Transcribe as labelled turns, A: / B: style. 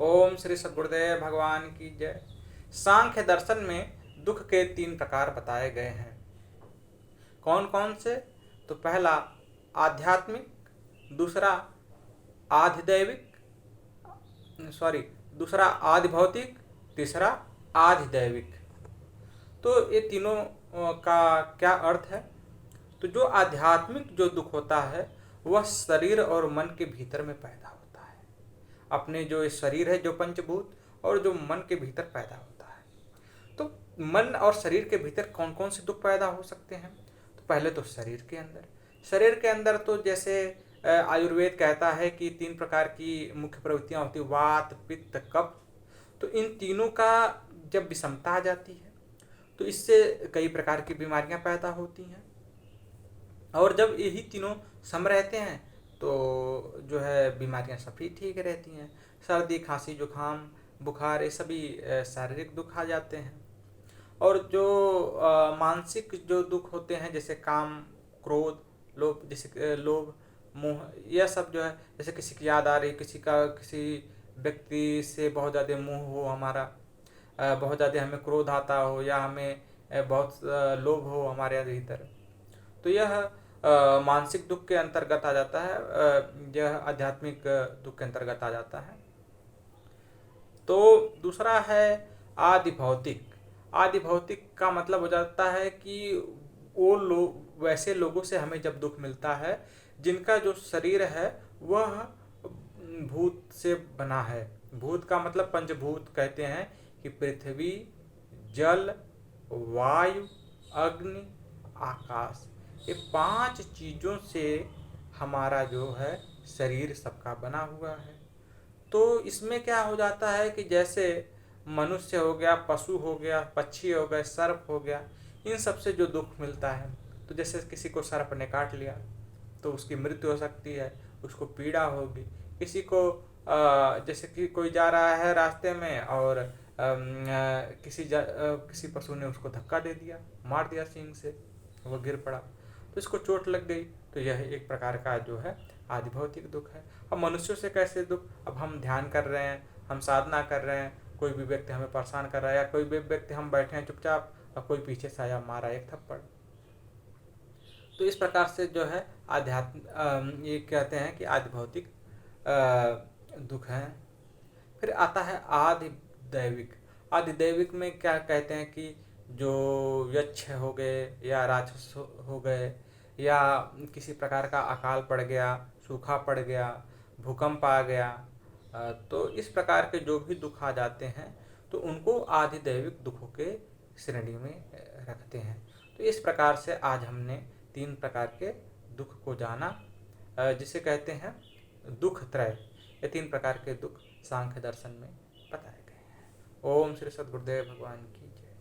A: ओम श्री सद्गुरुदेव भगवान की जय। सांख्य दर्शन में दुख के 3 प्रकार बताए गए हैं। कौन कौन से? तो पहला आध्यात्मिक, दूसरा आधिदैविक, दूसरा आधिभौतिक, तीसरा आधिदैविक। तो ये तीनों का क्या अर्थ है? तो जो आध्यात्मिक जो दुख होता है वह शरीर और मन के भीतर में पैदा होता है। अपने जो शरीर है, जो पंचभूत, और जो मन के भीतर पैदा होता है। तो मन और शरीर के भीतर कौन कौन से दुख पैदा हो सकते हैं? तो पहले तो शरीर के अंदर तो जैसे आयुर्वेद कहता है कि 3 प्रकार की मुख्य प्रवृत्तियां होती, वात, पित्त, कफ। तो इन तीनों का जब विषमता आ जाती है तो इससे कई प्रकार की बीमारियां पैदा होती हैं। और जब यही तीनों सम रहते हैं तो जो है बीमारियां सभी ठीक रहती हैं। सर्दी, खांसी, जुखाम, बुखार, ये सभी शारीरिक दुख आ जाते हैं। और जो मानसिक जो दुख होते हैं, जैसे काम, क्रोध, लोभ, जैसे लोभ, मोह, यह सब जो है, जैसे किसी की याद आ रही, किसी व्यक्ति से बहुत ज़्यादा मोह हो हमारा, बहुत ज़्यादा हमें क्रोध आता हो, या हमें बहुत लोभ हो हमारे भीतर, तो यह मानसिक दुख के अंतर्गत आ जाता है। यह आध्यात्मिक दुख के अंतर्गत आ जाता है। तो दूसरा है आदि भौतिक। आदि भौतिक का मतलब हो जाता है कि वो लोग, वैसे लोगों से हमें जब दुख मिलता है जिनका जो शरीर है वह भूत से बना है। भूत का मतलब पंचभूत कहते हैं कि पृथ्वी, जल, वायु, अग्नि, आकाश, ये 5 चीज़ों से हमारा जो है शरीर सबका बना हुआ है। तो इसमें क्या हो जाता है कि जैसे मनुष्य हो गया, पशु हो गया, पक्षी हो गए, सर्प हो गया, इन सब से जो दुख मिलता है, तो जैसे किसी को सर्प ने काट लिया तो उसकी मृत्यु हो सकती है, उसको पीड़ा होगी। किसी को जैसे कि कोई जा रहा है रास्ते में और किसी पशु ने उसको धक्का दे दिया, मार दिया सींग से, वो गिर पड़ा तो इसको चोट लग गई। तो यह एक प्रकार का जो है आदि भौतिक दुख है। अब मनुष्यों से कैसे दुख? अब हम ध्यान कर रहे हैं, हम साधना कर रहे हैं, कोई भी व्यक्ति हमें परेशान कर रहा है, या कोई भी व्यक्ति, हम बैठे हैं चुपचाप और कोई पीछे से आया, मारा एक थप्पड़। तो इस प्रकार से जो है आध्यात्म ये कहते हैं कि आदि भौतिक दुख है। फिर आता है आदि दैविक। आदि दैविक में क्या कहते हैं कि जो यक्ष हो गए, या राक्षस हो गए, या किसी प्रकार का अकाल पड़ गया, सूखा पड़ गया, भूकंप आ गया, तो इस प्रकार के जो भी दुख आ जाते हैं तो उनको आदि दैविक दुखों के श्रेणी में रखते हैं। तो इस प्रकार से आज हमने 3 प्रकार के दुख को जाना, जिसे कहते हैं दुख त्रय। ये 3 प्रकार के दुख सांख्य दर्शन में बताए गए हैं। ओम श्री सद्गुरुदेव भगवान की जय।